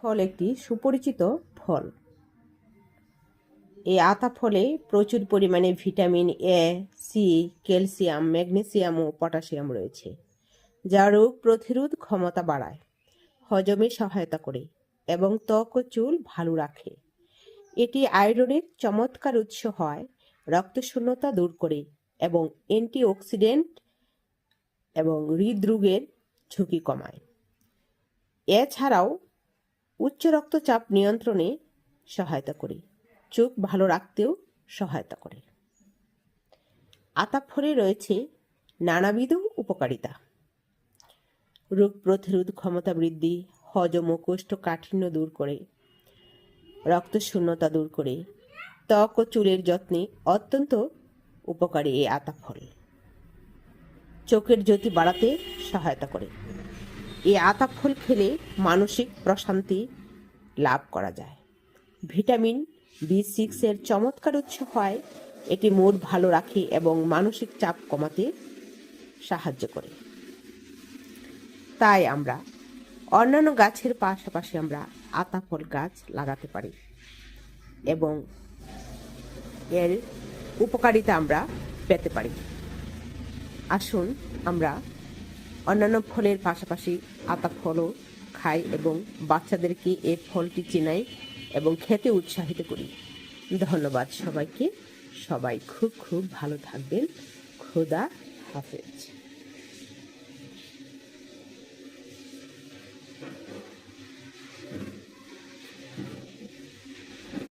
ফল একটি সুপরিচিত ফল। এই আতা ফলে প্রচুর পরিমাণে vitamin A, C, calcium, magnesium ও পটাশিয়াম রয়েছে, যা রোগ প্রতিরোধ ক্ষমতা বাড়ায়, হজমে সহায়তা করে এবং ত্বক ও চুল ভালো রাখে। এটি আয়রনের চমৎকার উৎস হয়, রক্তশূন্যতা দূর করে এবং অ্যান্টিঅক্সিডেন্ট এবং হৃদরোগের ঝুঁকি কমায়। এছাড়াও উচ্চ রক্তচাপ নিয়ন্ত্রণে সহায়তা করে, চোখ ভালো রাখতেও সহায়তা করে। আতা ফলে রয়েছে নানাবিধ উপকারিতা। রোগ প্রতিরোধ ক্ষমতা বৃদ্ধি, হজম ও কোষ্ঠকাঠিন্য দূর করে, রক্তশূন্যতা দূর করে, ত্বক ও চুলের যত্নে অত্যন্ত উপকারী এই আতা ফল। চোখের জ্যোতি বাড়াতে সহায়তা করে। এই আতা ফল খেলে মানসিক প্রশান্তি লাভ করা যায়। ভিটামিন B6 এর চমৎকার উৎস হয়, এটি মুড ভালো রাখে এবং মানসিক চাপ কমাতে সাহায্য করে। তাই আমরা অন্যান্য গাছের পাশাপাশি আমরা আতা ফল গাছ লাগাতে পারি এবং এর উপকারিতা আমরা পেতে পারি। আসুন আমরা অন্যান্য ফলের পাশাপাশি আতা ফলও খাই এবং বাচ্চাদেরকে এই ফলটি চেনাই এবং খেতে উৎসাহিত করি। ধন্যবাদ সবাইকে। সবাই খুব খুব ভালো থাকবেন। খোদা হাফেজ।